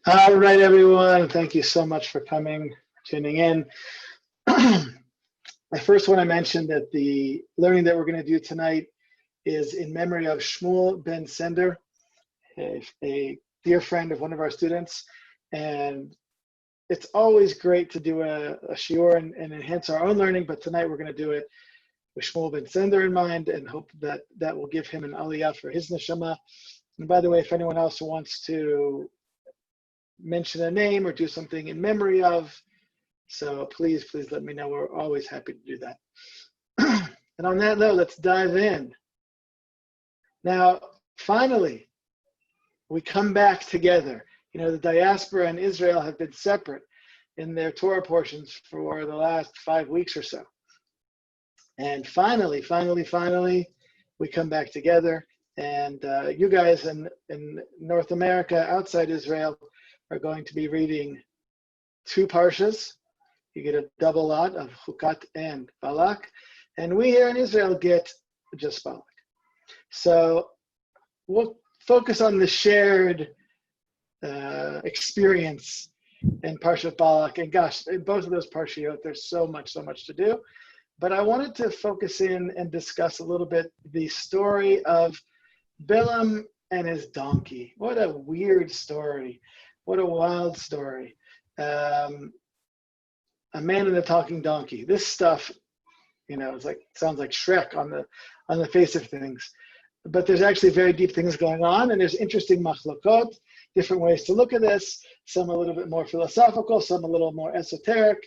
All right, everyone. Thank you so much for tuning in. I first want to mention that the learning that we're going to do tonight is in memory of Shmuel ben Sender, a dear friend of one of our students. And it's always great to do a shiur and enhance our own learning, but tonight we're going to do it with Shmuel ben Sender in mind and hope that that will give him an aliyah for his neshama. And by the way, if anyone else wants to mention a name or do something in memory of, so please let me know. We're always happy to do that. And on that note, let's dive in. Now, finally, we come back together. You know, the diaspora and Israel have been separate in their Torah portions for the last 5 weeks or so. And finally, we come back together. And you guys in North America, outside Israel, are going to be reading 2 parshas. You get a double lot of Chukat and Balak. And we here in Israel get just Balak. So we'll focus on the shared experience in Parshat Balak. And gosh, in both of those parshiyot, there's so much to do. But I wanted to focus in and discuss a little bit the story of Billim and his donkey. What a weird story. What a wild story. A man and a talking donkey. This stuff, you know, sounds like Shrek on the face of things. But there's actually very deep things going on, and there's interesting machlokot, different ways to look at this, some a little bit more philosophical, some a little more esoteric.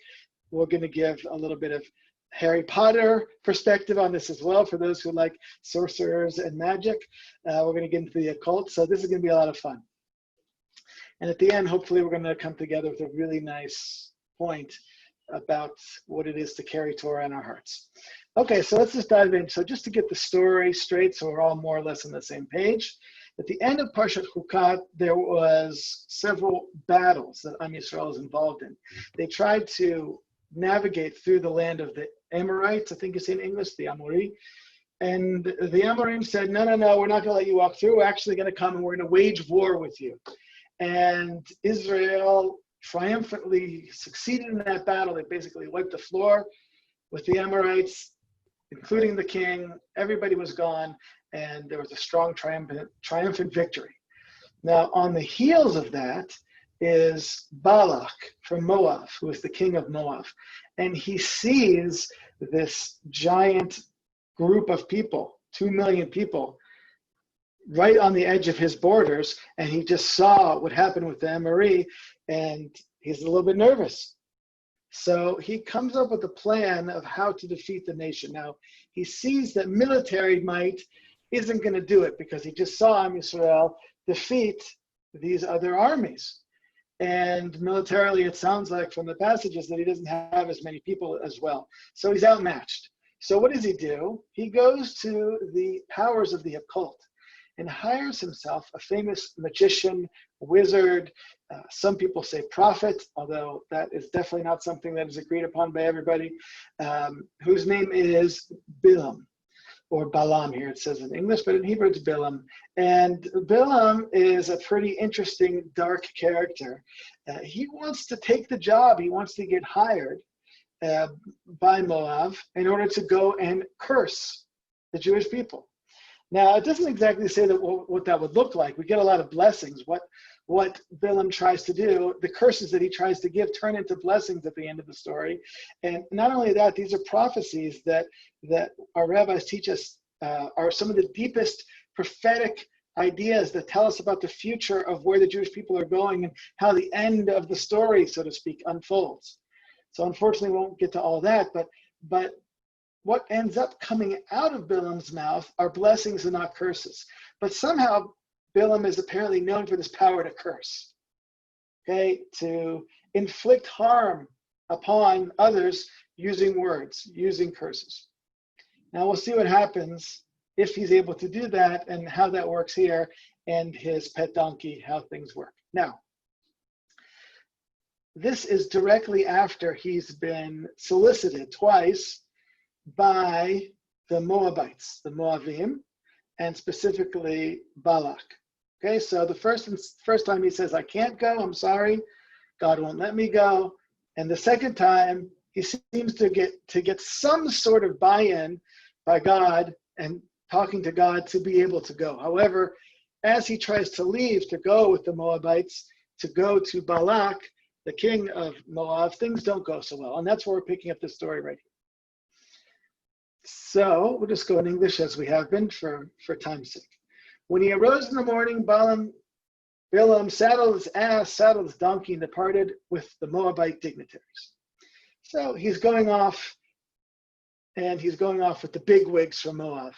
We're going to give a little bit of Harry Potter perspective on this as well for those who like sorcerers and magic. We're going to get into the occult, so this is going to be a lot of fun. And at the end, hopefully, we're going to come together with a really nice point about what it is to carry Torah in our hearts. Okay, so let's just dive in. So just to get the story straight, so we're all more or less on the same page. At the end of Parshat Chukat, there was several battles that Am Yisrael was involved in. They tried to navigate through the land of the Amorites, I think it's in English, the Amori. And the Amorim said, no, we're not going to let you walk through. We're actually going to come and we're going to wage war with you. And Israel triumphantly succeeded in that battle. They basically wiped the floor with the Amorites, including the king. Everybody was gone, and there was a strong triumphant victory. Now, on the heels of that is Balak from Moab, who is the king of Moab. And he sees this giant group of people, 2 million people, right on the edge of his borders, and he just saw what happened with the Amori, and he's a little bit nervous. So he comes up with a plan of how to defeat the nation. Now, he sees that military might isn't going to do it because he just saw Am Yisrael defeat these other armies. And militarily, it sounds like from the passages that he doesn't have as many people as well. So he's outmatched. So what does he do? He goes to the powers of the occult and hires himself a famous magician, wizard, some people say prophet, although that is definitely not something that is agreed upon by everybody, whose name is Billim, or Balaam here it says in English, but in Hebrew it's Billim. And Billim is a pretty interesting, dark character. He wants to take the job, he wants to get hired by Moab in order to go and curse the Jewish people. Now, it doesn't exactly say that what that would look like. We get a lot of blessings. What Billim tries to do, the curses that he tries to give turn into blessings at the end of the story. And not only that, these are prophecies that our rabbis teach us are some of the deepest prophetic ideas that tell us about the future of where the Jewish people are going and how the end of the story, so to speak, unfolds. So unfortunately, we won't get to all that, but what ends up coming out of Billim's mouth are blessings and not curses. But somehow Billim is apparently known for this power to curse, okay, to inflict harm upon others using words, using curses. Now we'll see what happens if he's able to do that and how that works here and his pet donkey, how things work. Now, this is directly after he's been solicited twice by the Moabites, the Moavim, and specifically Balak. Okay, so the first time he says, I can't go, I'm sorry, God won't let me go. And the second time, he seems to get some sort of buy-in by God and talking to God to be able to go. However, as he tries to leave to go with the Moabites, to go to Balak, the king of Moab, things don't go so well. And that's where we're picking up the story right here. So we'll just go in English as we have been for time's sake. When he arose in the morning, Billim saddled his ass, saddled his donkey, and departed with the Moabite dignitaries. So he's going off, and he's going off with the bigwigs from Moab.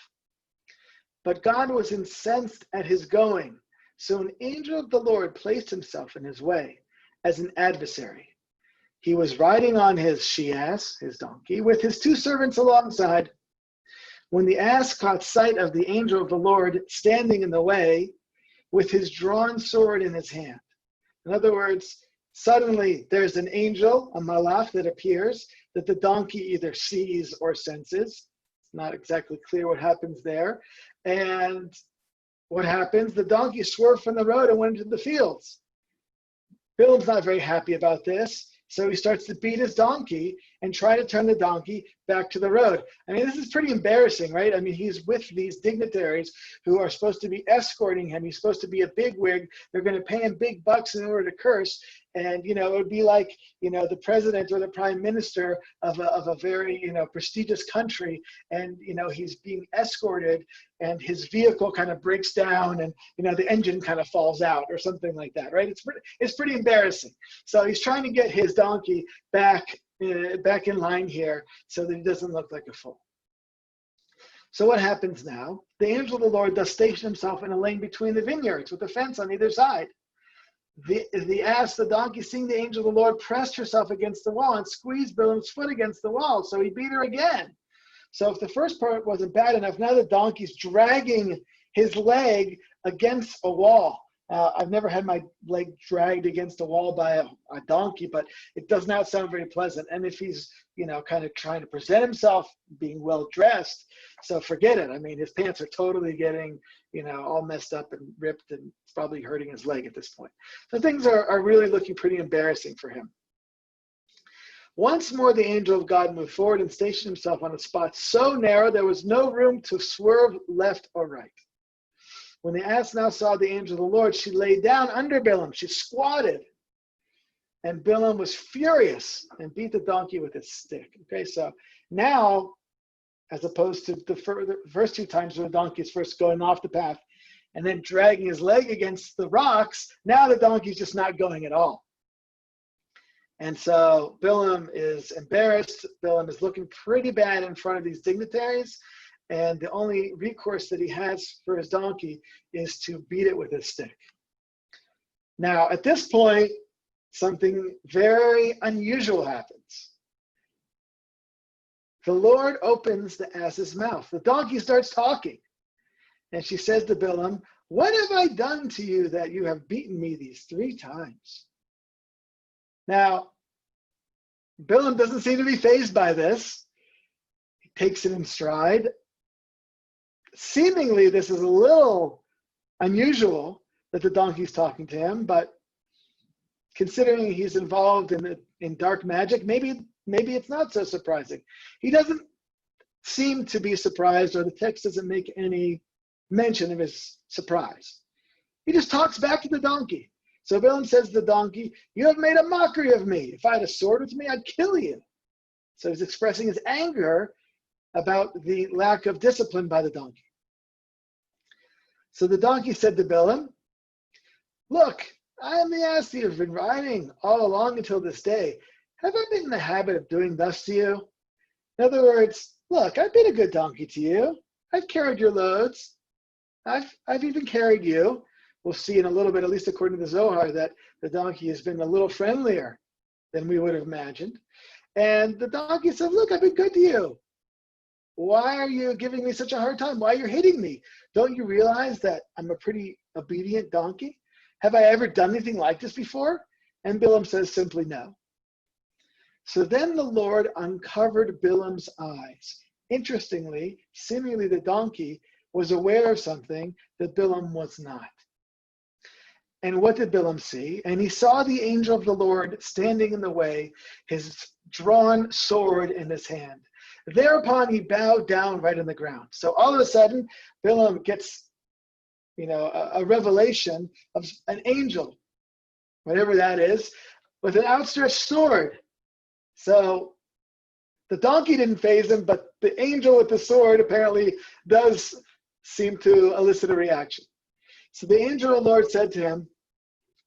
But God was incensed at his going. So an angel of the Lord placed himself in his way as an adversary. He was riding on his she-ass, his donkey, with his two servants alongside. When the ass caught sight of the angel of the Lord standing in the way with his drawn sword in his hand. In other words, suddenly there's an angel, a malach, that appears that the donkey either sees or senses. It's not exactly clear what happens there. And what happens? The donkey swerved from the road and went into the fields. Billim's not very happy about this, so he starts to beat his donkey and try to turn the donkey back to the road. I mean, this is pretty embarrassing, right? I mean, he's with these dignitaries who are supposed to be escorting him. He's supposed to be a bigwig. They're going to pay him big bucks in order to curse. And, you know, it would be like, you know, the president or the prime minister of a very, you know, prestigious country. And, you know, he's being escorted and his vehicle kind of breaks down and, you know, the engine kind of falls out or something like that, right? It's pretty embarrassing. So he's trying to get his donkey back in line here so that he doesn't look like a fool. So what happens now? The angel of the Lord does station himself in a lane between the vineyards with a fence on either side. The ass, the donkey, seeing the angel of the Lord, pressed herself against the wall and squeezed Billim's foot against the wall. So he beat her again. So if the first part wasn't bad enough, now the donkey's dragging his leg against a wall. I've never had my leg dragged against a wall by a donkey, but it does not sound very pleasant. And if he's, you know, kind of trying to present himself being well dressed, so forget it. I mean, his pants are totally getting, you know, all messed up and ripped, and it's probably hurting his leg at this point. So things are really looking pretty embarrassing for him. Once more, the angel of God moved forward and stationed himself on a spot so narrow there was no room to swerve left or right. When the ass now saw the angel of the Lord, she lay down under Billim. She squatted. And Billim was furious and beat the donkey with his stick. Okay, so now, as opposed to the first two times when the donkey is first going off the path and then dragging his leg against the rocks, now the donkey's just not going at all. And so Billim is embarrassed. Billim is looking pretty bad in front of these dignitaries. And the only recourse that he has for his donkey is to beat it with his stick. Now, at this point, something very unusual happens. The Lord opens the ass's mouth. The donkey starts talking. And she says to Billim, "What have I done to you that you have beaten me these 3 times?" Now, Billim doesn't seem to be fazed by this. He takes it in stride. Seemingly, this is a little unusual that the donkey's talking to him, but considering he's involved in dark magic, maybe it's not so surprising. He doesn't seem to be surprised, or the text doesn't make any mention of his surprise. He just talks back to the donkey. So Billim says to the donkey, "You have made a mockery of me. If I had a sword with me, I'd kill you." So he's expressing his anger about the lack of discipline by the donkey. So the donkey said to Billim, "Look, I am the ass you have been riding all along until this day. Have I been in the habit of doing thus to you?" In other words, look, I've been a good donkey to you. I've carried your loads. I've even carried you. We'll see in a little bit, at least according to the Zohar, that the donkey has been a little friendlier than we would have imagined. And the donkey said, "Look, I've been good to you. Why are you giving me such a hard time? Why are you hitting me? Don't you realize that I'm a pretty obedient donkey? Have I ever done anything like this before?" And Billim says simply no. So then the Lord uncovered Billim's eyes. Interestingly, seemingly the donkey was aware of something that Billim was not. And what did Billim see? And he saw the angel of the Lord standing in the way, his drawn sword in his hand. Thereupon he bowed down right on the ground. So all of a sudden, Billim gets, a revelation of an angel, whatever that is, with an outstretched sword. So the donkey didn't faze him, but the angel with the sword apparently does seem to elicit a reaction. So the angel of the Lord said to him,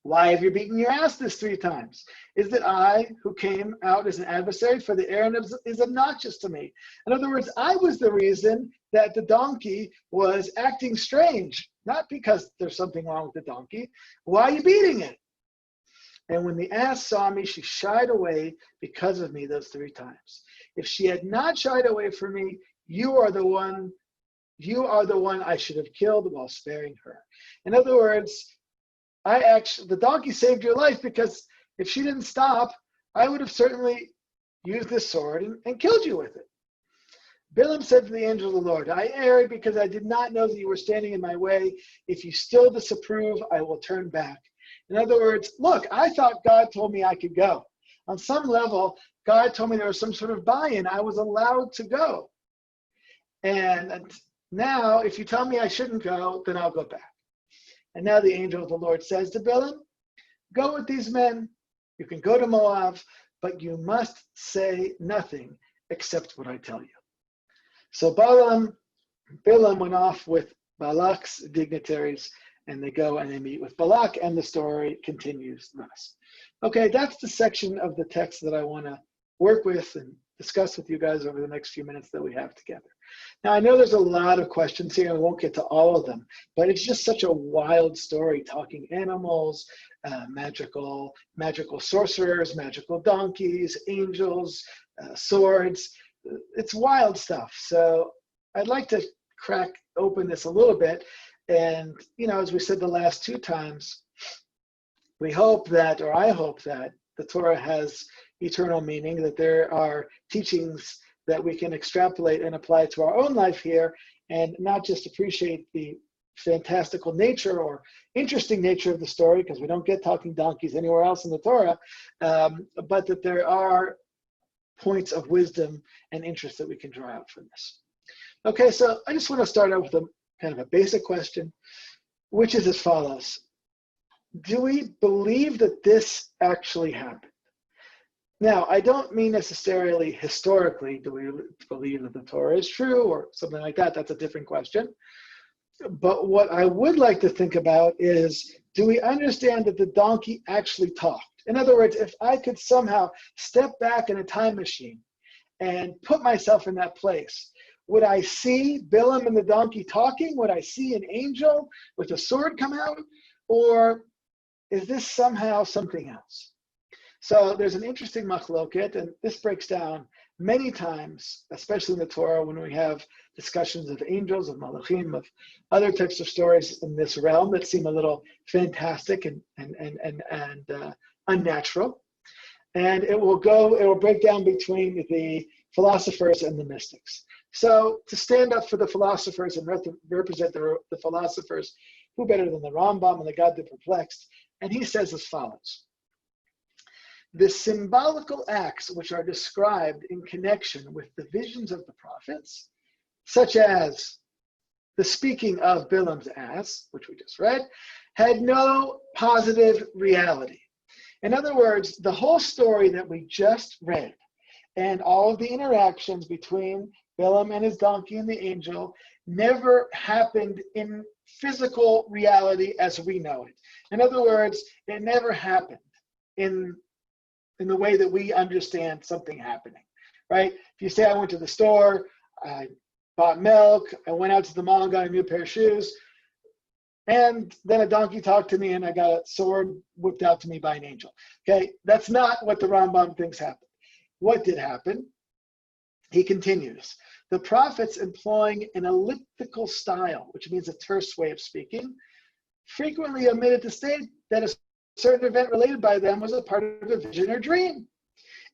"Why have you beaten your ass this 3 times? Is it I who came out as an adversary? For the errand is obnoxious to me." In other words, I was the reason that the donkey was acting strange, not because there's something wrong with the donkey. Why are you beating it? And when the ass saw me, she shied away because of me those 3 times. If she had not shied away from me, you are the one I should have killed while sparing her. In other words, the donkey saved your life, because if she didn't stop, I would have certainly used this sword and killed you with it. Billim said to the angel of the Lord, "I erred because I did not know that you were standing in my way. If you still disapprove, I will turn back." In other words, look, I thought God told me I could go. On some level, God told me there was some sort of buy-in. I was allowed to go. And now, if you tell me I shouldn't go, then I'll go back. And now the angel of the Lord says to Billim, "Go with these men. You can go to Moab, but you must say nothing except what I tell you." So Billim went off with Balak's dignitaries, and they go and they meet with Balak, and the story continues thus. Okay, that's the section of the text that I want to work with and discuss with you guys over the next few minutes that we have together. Now, I know there's a lot of questions here, and I won't get to all of them, but it's just such a wild story, talking animals, magical sorcerers, magical donkeys, angels, swords. It's wild stuff. So I'd like to crack open this a little bit. And, as we said the last 2 times, I hope that the Torah has eternal meaning, that there are teachings that we can extrapolate and apply to our own life here, and not just appreciate the fantastical nature or interesting nature of the story, because we don't get talking donkeys anywhere else in the Torah, but that there are points of wisdom and interest that we can draw out from this. Okay, so I just want to start out with a kind of a basic question, which is as follows. Do we believe that this actually happened? Now, I don't mean necessarily historically, do we believe that the Torah is true or something like that? That's a different question. But what I would like to think about is, do we understand that the donkey actually talked? In other words, if I could somehow step back in a time machine and put myself in that place, would I see Billim and the donkey talking? Would I see an angel with a sword come out? Or is this somehow something else? So there's an interesting machloket, and this breaks down many times, especially in the Torah, when we have discussions of angels, of malachim, of other types of stories in this realm that seem a little fantastic and unnatural. And it will break down between the philosophers and the mystics. So to stand up for the philosophers and represent the philosophers, who better than the Rambam and the God the Perplexed? And he says as follows: the symbolical acts which are described in connection with the visions of the prophets, such as the speaking of Bilam's ass, which we just read, had no positive reality. In other words, the whole story that we just read and all of the interactions between Billim and his donkey and the angel never happened in physical reality as we know it. In other words, it never happened in the way that we understand something happening, right? If you say, I went to the store, I bought milk, I went out to the mall and got a new pair of shoes, and then a donkey talked to me and I got a sword whipped out to me by an angel. Okay, that's not what the Rambam thinks happened. What did happen? He continues. The prophets, employing an elliptical style, which means a terse way of speaking, frequently omitted to state that a certain event related by them was a part of a vision or dream.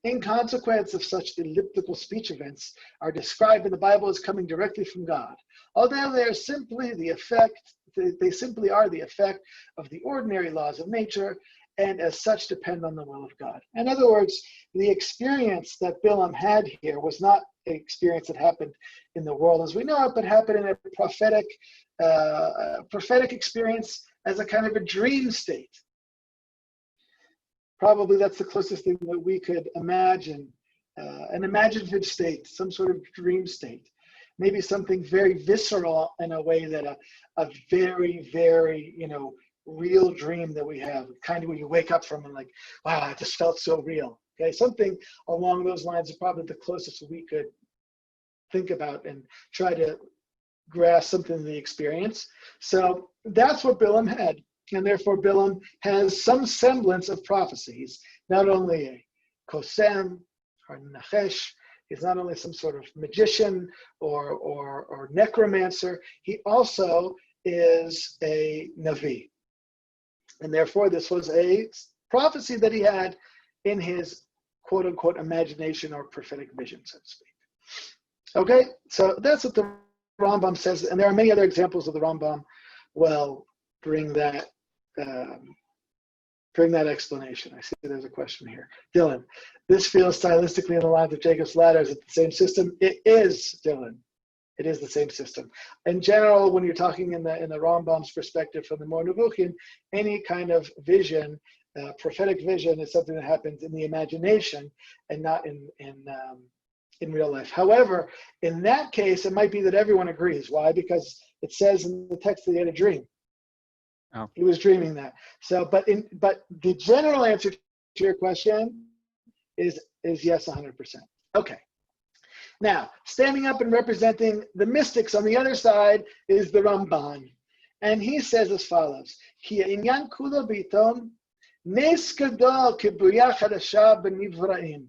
In consequence of such elliptical speech, events are described in the Bible as coming directly from God, although they are simply the effect they simply are the effect of the ordinary laws of nature, and as such depend on the will of God. In other words, the experience that Billim had here was not an experience that happened in the world as we know it, but happened in a prophetic experience as a kind of a dream state. Probably that's the closest thing that we could imagine, an imaginative state, some sort of dream state. Maybe something very visceral in a way that a very, very, real dream that we have, kind of when you wake up from and like, wow, it just felt so real. Okay, something along those lines is probably the closest we could think about and try to grasp something in the experience. So that's what Billim had. And therefore Billim has some semblance of prophecy. He's not only a kosem or nachesh, he's not only some sort of magician or necromancer, he also is a navi. And therefore this was a prophecy that he had in his quote unquote imagination or prophetic vision, so to speak. Okay, so that's what the Rambam says, and there are many other examples of the Rambam bring that explanation. I see there's a question here. Dylan, this feels stylistically in the lines of Jacob's ladder. Is it the same system? It is, Dylan. It is the same system. In general, when you're talking in the Rambam's perspective from the Mor Nevuchim, any kind of vision, prophetic vision, is something that happens in the imagination and not in real life. However, in that case, it might be that everyone agrees. Why? Because it says in the text that he had a dream. Oh. He was dreaming that. So, but the general answer to your question is yes, 100%. Okay. Now, standing up and representing the mystics on the other side is the Ramban. And he says as follows, Ki inyan kula bitom nes gadol kibuya chadasha b'nivraim.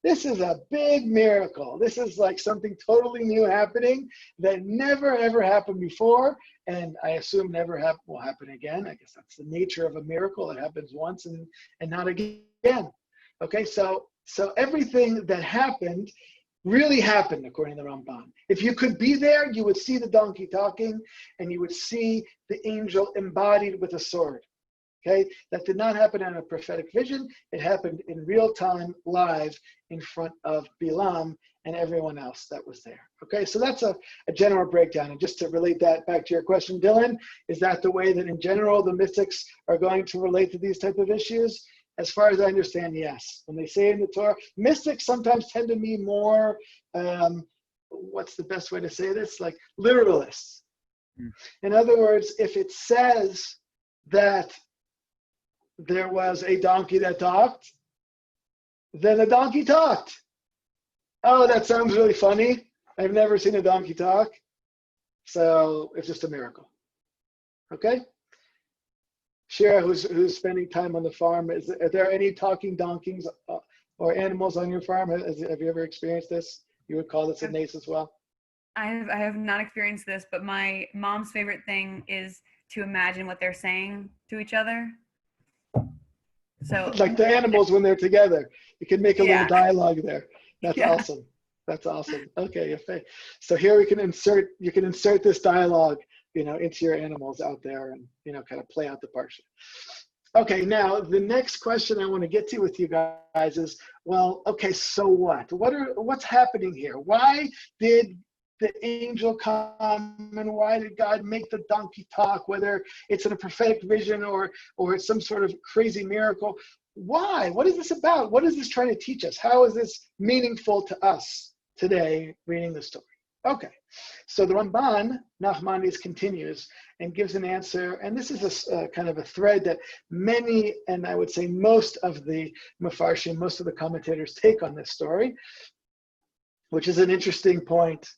This is a big miracle. This is like something totally new happening that never ever happened before, and I assume never will happen again. I guess that's the nature of a miracle. It happens once and not again. Okay, so everything that happened really happened according to the Ramban. If you could be there, you would see the donkey talking, and you would see the angel embodied with a sword. Okay, that did not happen in a prophetic vision. It happened in real time, live, in front of Billim and everyone else that was there. Okay, so that's a general breakdown. And just to relate that back to your question, Dylan, is that the way that in general the mystics are going to relate to these type of issues? As far as I understand, yes. When they say in the Torah, mystics sometimes tend to be more, what's the best way to say this? Like literalists. In other words, if it says that there was a donkey that talked, then the donkey talked. Oh, that sounds really funny. I've never seen a donkey talk. So it's just a miracle. Okay? Shira, who's spending time on the farm, are there any talking donkeys or animals on your farm? Have you ever experienced this? You would call this a nace as well? I have not experienced this, but my mom's favorite thing is to imagine what they're saying to each other. So like the animals when they're together, you can make a little dialogue there. That's awesome. That's awesome. Okay, so here you can insert this dialogue, into your animals out there and, kind of play out the parsha. Okay, now the next question I want to get to with you guys is, well, okay, so what? What's happening here? Why did the angel come, and why did God make the donkey talk, whether it's in a prophetic vision or it's some sort of crazy miracle? Why? What is this about? What is this trying to teach us? How is this meaningful to us today reading the story? Okay, so the Ramban, Nachmanides, continues and gives an answer, and this is a kind of a thread that many, and I would say most of the Mefarshim, most of the commentators take on this story, which is an interesting point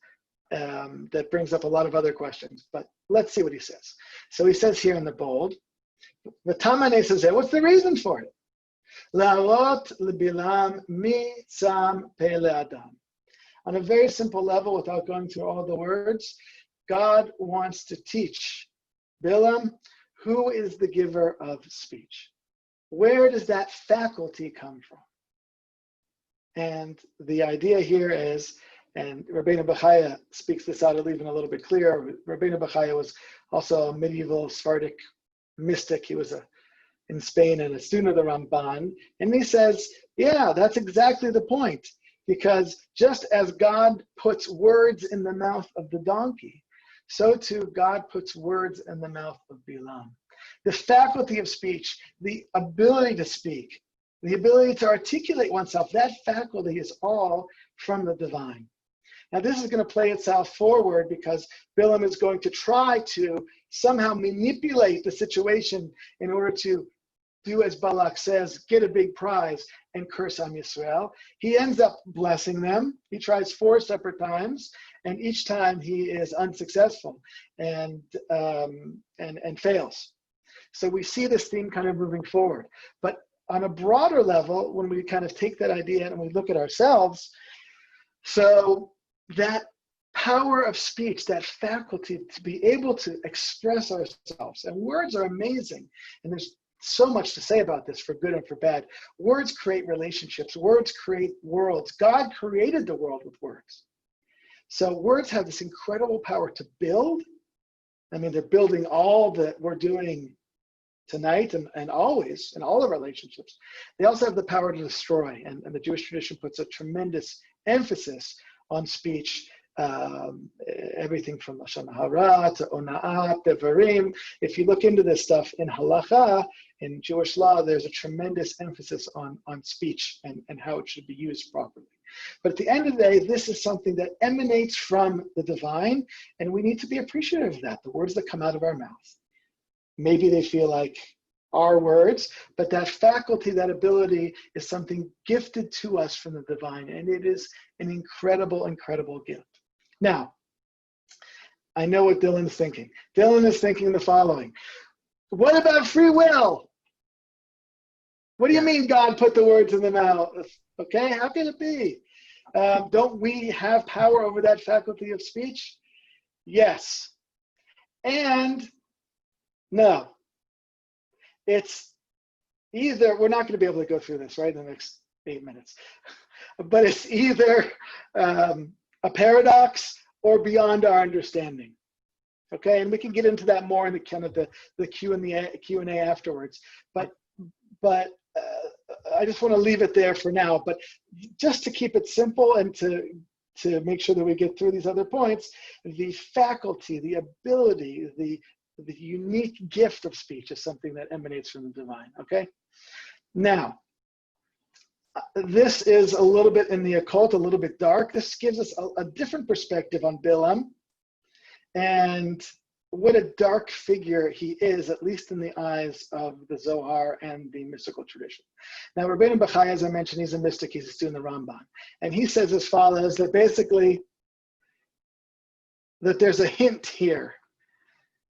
that brings up a lot of other questions, but let's see what he says. So he says here in the bold, V'tamane says, what's the reason for it? La'arot lebilam mi tzam pele adam. On a very simple level, without going through all the words, God wants to teach Billim who is the giver of speech. Where does that faculty come from? And the idea here is, And Rabbeinu Bechaya speaks this out even a little bit clearer. Rabbeinu Bechaya was also a medieval Sephardic mystic. He was in Spain and a student of the Ramban. And he says, yeah, that's exactly the point. Because just as God puts words in the mouth of the donkey, so too God puts words in the mouth of Billim. The faculty of speech, the ability to speak, the ability to articulate oneself, that faculty is all from the divine. Now this is going to play itself forward because Billim is going to try to somehow manipulate the situation in order to do as Balak says, get a big prize and curse Am Yisrael. He ends up blessing them. He tries 4 separate times, and each time he is unsuccessful and fails. So we see this theme kind of moving forward. But on a broader level, when we kind of take that idea and we look at ourselves, so that power of speech, that faculty to be able to express ourselves, and words are amazing, and there's so much to say about this for good and for bad. Words create relationships. Words create worlds. God created the world with words. So words have this incredible power to build. I mean, they're building all that we're doing tonight and always in all of our relationships. They also have the power to destroy. And the Jewish tradition puts a tremendous emphasis on speech. Everything from Lashon Hara to Ona'at, Devarim. If you look into this stuff in Halacha, in Jewish law, there's a tremendous emphasis on speech and how it should be used properly. But at the end of the day, this is something that emanates from the divine, and we need to be appreciative of that, the words that come out of our mouth. Maybe they feel like our words, but that faculty, that ability is something gifted to us from the divine, and it is an incredible, incredible gift. Now, I know what Dylan's thinking. Dylan is thinking the following. What about free will? What do you mean God put the words in the mouth? Okay, how can it be? Don't we have power over that faculty of speech? Yes. And no. It's either, we're not going to be able to go through this, right, in the next 8 minutes. But it's either a paradox or beyond our understanding. Okay, and we can get into that more in the kind of the Q&A afterwards. But I just want to leave it there for now. But just to keep it simple and to make sure that we get through these other points, the faculty, the ability, the unique gift of speech is something that emanates from the divine. Okay, now. This is a little bit in the occult, a little bit dark. This gives us a different perspective on Billim and what a dark figure he is, at least in the eyes of the Zohar and the mystical tradition. Now, Rabbeinu Bechaya, as I mentioned, he's a mystic, he's a student of the Ramban. And he says as follows, that basically, that there's a hint here.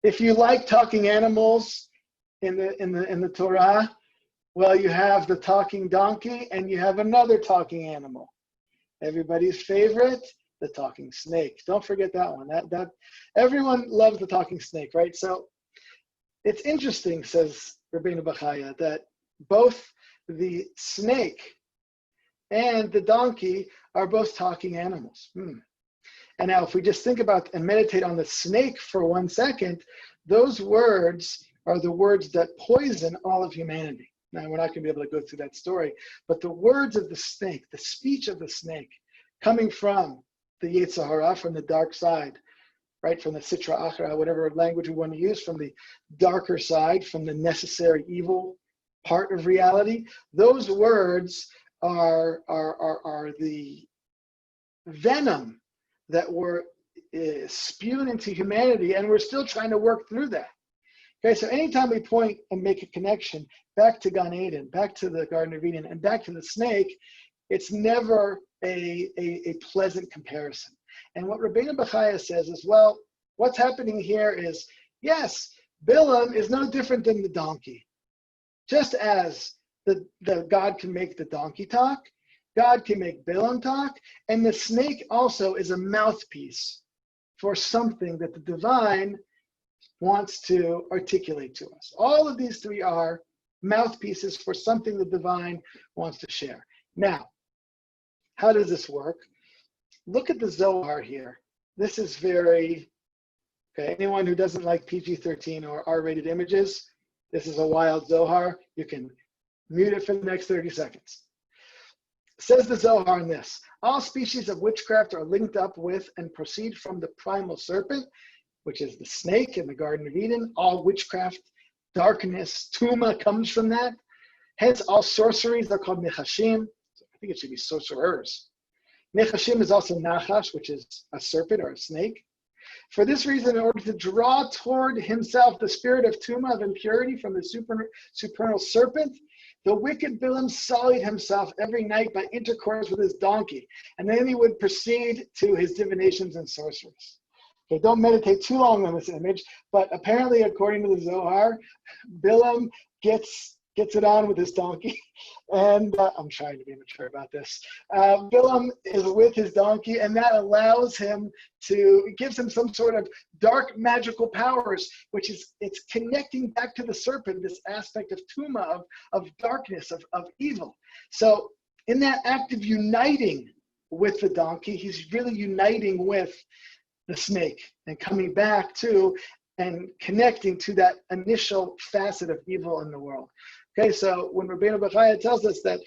If you like talking animals in the Torah, well, you have the talking donkey and you have another talking animal. Everybody's favorite, the talking snake. Don't forget that one. That everyone loves the talking snake, right? So it's interesting, says Rabbeinu Bechaya, that both the snake and the donkey are both talking animals. And now if we just think about and meditate on the snake for 1 second, those words are the words that poison all of humanity. Now, we're not going to be able to go through that story, but the words of the snake, the speech of the snake, coming from the Yetzer Hara, from the dark side, right, from the Sitra Achra, whatever language we want to use, from the darker side, from the necessary evil part of reality, those words are the venom that were spewed into humanity, and we're still trying to work through that. Okay, so anytime we point and make a connection back to Gan Eden, back to the Garden of Eden, and back to the snake, it's never a pleasant comparison. And what Rabbeinu Bechaya says is, well, what's happening here is, yes, Billim is no different than the donkey. Just as the God can make the donkey talk, God can make Billim talk, and the snake also is a mouthpiece for something that the divine wants to articulate to us. All of these three are mouthpieces for something the divine wants to share. Now, how does this work? look at the Zohar here. This is very, okay, anyone who doesn't like PG-13 or R-rated images, this is a wild Zohar. You can mute it for the next 30 seconds. Says the Zohar in this: all species of witchcraft are linked up with and proceed from the primal serpent, which is the snake in the Garden of Eden. All witchcraft, darkness, tuma comes from that. Hence, all sorceries are called nechashim. I think it should be sorcerers. Nechashim is also nachash, which is a serpent or a snake. For this reason, in order to draw toward himself the spirit of tuma, of impurity from the supernal serpent, the wicked Billim sullied himself every night by intercourse with his donkey, and then he would proceed to his divinations and sorceries. Okay, don't meditate too long on this image, but apparently, according to the Zohar, Billim gets it on with his donkey, and I'm trying to be mature about this. Billim is with his donkey, and that allows him it gives him some sort of dark magical powers, which is, it's connecting back to the serpent, this aspect of tuma, of darkness, of evil. So in that act of uniting with the donkey, he's really uniting with the snake and coming back to and connecting to that initial facet of evil in the world. Okay, so when Rabbeinu Bechaya tells us that,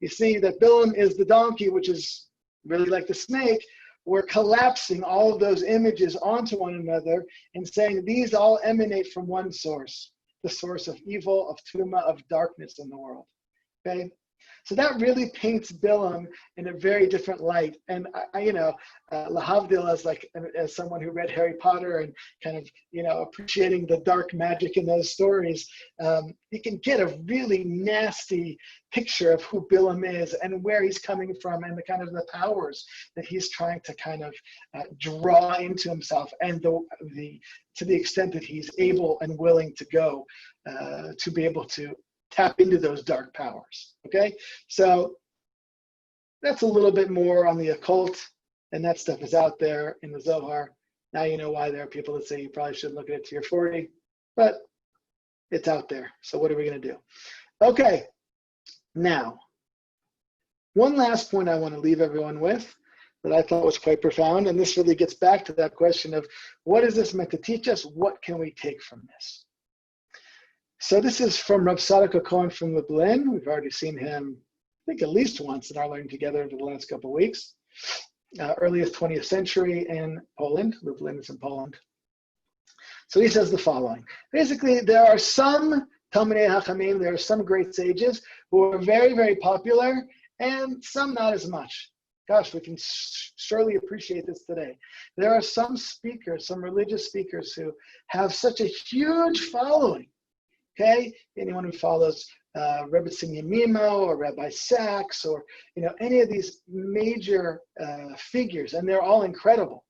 you see that Billim is the donkey, which is really like the snake, we're collapsing all of those images onto one another and saying these all emanate from one source, the source of evil, of tuma, of darkness in the world. Okay, so that really paints Billim in a very different light. And lahavdil, as someone who read Harry Potter and kind of, appreciating the dark magic in those stories, you can get a really nasty picture of who Billim is and where he's coming from and the kind of the powers that he's trying to kind of draw into himself, and to the extent that he's able and willing to go to be able to tap into those dark powers. Okay, so that's a little bit more on the occult, and that stuff is out there in the Zohar. Now you know why there are people that say you probably shouldn't look at it till you're 40, but it's out there. So what are we going to do? Okay, now one last point I want to leave everyone with that I thought was quite profound, and this really gets back to that question of what is this meant to teach us? What can we take from this? So this is from Rav Tzadok Cohen from the Billim. We've already seen him, I think, at least once in our learning together over the last couple of weeks. Earliest 20th century in Poland. The Billim is in Poland. So he says the following. Basically, there are some Talmidei Hachamim, there are some great sages who are very, very popular, and some not as much. Gosh, we can surely appreciate this today. There are some speakers, some religious speakers who have such a huge following. Okay, anyone who follows Rebbe Yemimo or Rabbi Sachs or any of these major figures, and they're all incredible,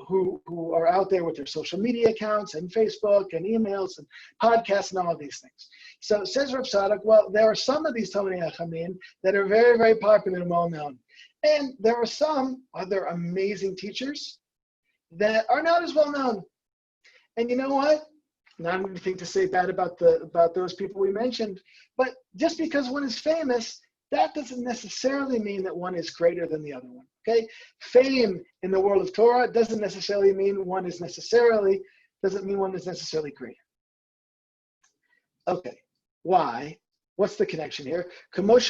who are out there with their social media accounts and Facebook and emails and podcasts and all of these things. So says Rav Tzadok, well, there are some of these Talmidei Hachamim that are very, very popular and well known, and there are some other amazing teachers that are not as well known. And you know what? Not anything to say bad about those people we mentioned, but just because one is famous, that doesn't necessarily mean that one is greater than the other one. Okay, fame in the world of Torah doesn't necessarily mean one is necessarily greater. Okay, why? What's the connection here? We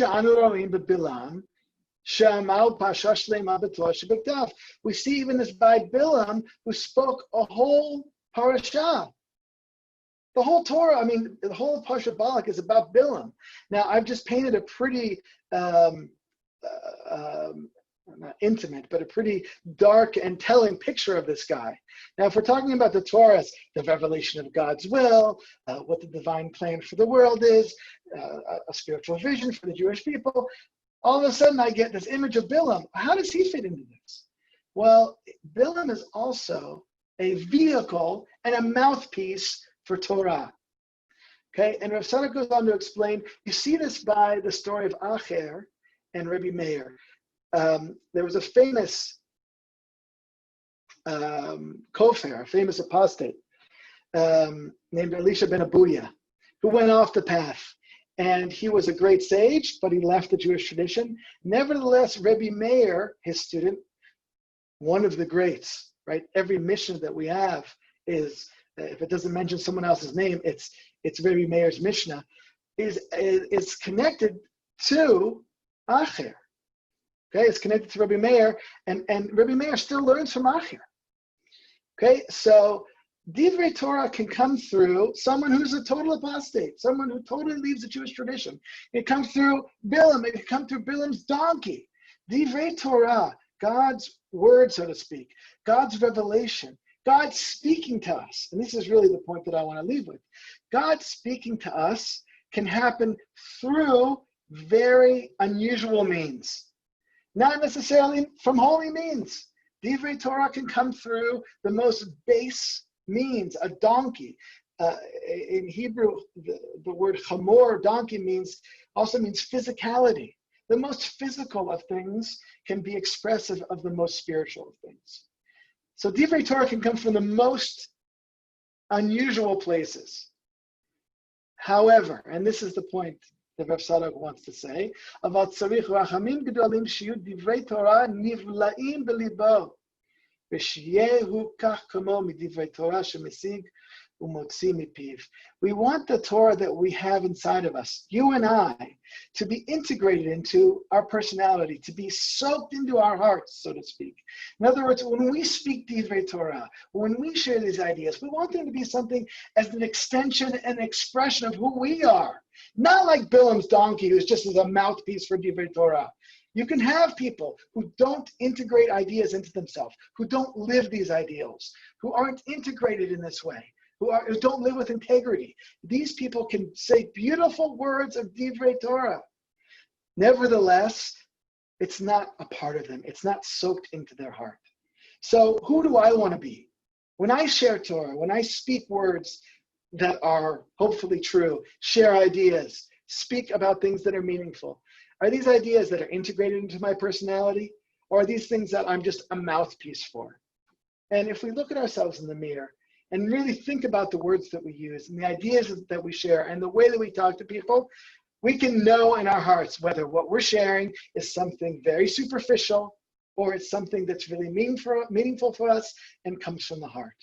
see even this by Billim, who spoke a whole parashah. The whole Torah, the whole Parshat Balak is about Billim. Now, I've just painted a pretty, not intimate, but a pretty dark and telling picture of this guy. Now, if we're talking about the Torah as the revelation of God's will, what the divine plan for the world is, a spiritual vision for the Jewish people, all of a sudden I get this image of Billim. How does he fit into this? Well, Billim is also a vehicle and a mouthpiece for Torah. Okay, and Rav Tzadok goes on to explain, you see this by the story of Acher and Rebbe Meir. There was a famous kofar, a famous apostate, named Elisha ben Abuya, who went off the path. And he was a great sage, but he left the Jewish tradition. Nevertheless, Rebbe Meir, his student, one of the greats, right? Every mission that we have is, if it doesn't mention someone else's name, it's Rebbe Meir's Mishnah, is connected to Acher. Okay, it's connected to Rebbe Meir, and Rebbe Meir still learns from Acher. Okay, so Divrei Torah can come through someone who's a total apostate, someone who totally leaves the Jewish tradition. It comes through Billim, it can come through Billim's donkey. Divrei Torah, God's word, so to speak, God's revelation, God speaking to us. And this is really the point that I want to leave with. God speaking to us can happen through very unusual means, not necessarily from holy means. Divrei Torah can come through the most base means, a donkey. In Hebrew, the word chamor, donkey, also means physicality. The most physical of things can be expressive of the most spiritual of things. So Divrei Torah can come from the most unusual places. However, and this is the point that Rav Sadok wants to say, "Aval tzarich rachamim gedolim shiyu divrei Torah nivlaim belibo, v'shiyehu kach kamo midivrei Torah shemesig umotzi mipiv." We want the Torah that we have inside of us, you and I, to be integrated into our personality, to be soaked into our hearts, so to speak. In other words, when we speak Divrei Torah, when we share these ideas, we want them to be something as an extension and expression of who we are. Not like Billim's donkey, who's just as a mouthpiece for Divrei Torah. You can have people who don't integrate ideas into themselves, who don't live these ideals, who aren't integrated in this way, who don't live with integrity. These people can say beautiful words of Divrei Torah. Nevertheless, it's not a part of them. It's not soaked into their heart. So who do I want to be? When I share Torah, when I speak words that are hopefully true, share ideas, speak about things that are meaningful, are these ideas that are integrated into my personality, or are these things that I'm just a mouthpiece for? And if we look at ourselves in the mirror and really think about the words that we use and the ideas that we share and the way that we talk to people, we can know in our hearts whether what we're sharing is something very superficial or it's something that's really meaningful for us and comes from the heart.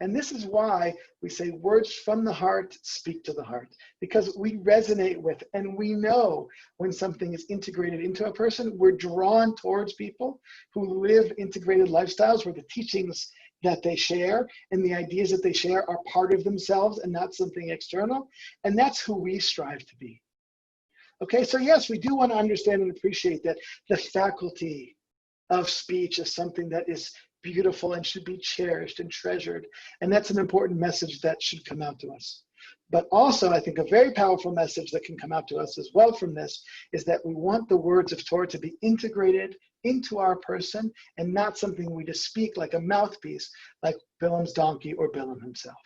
And this is why we say words from the heart speak to the heart, because we resonate with and we know when something is integrated into a person. We're drawn towards people who live integrated lifestyles where the teachings that they share and the ideas that they share are part of themselves and not something external. And that's who we strive to be. Okay, so yes, we do want to understand and appreciate that the faculty of speech is something that is beautiful and should be cherished and treasured. And that's an important message that should come out to us. But also, I think a very powerful message that can come out to us as well from this is that we want the words of Torah to be integrated into our person and not something we just speak like a mouthpiece, like Billim's donkey or Billim himself.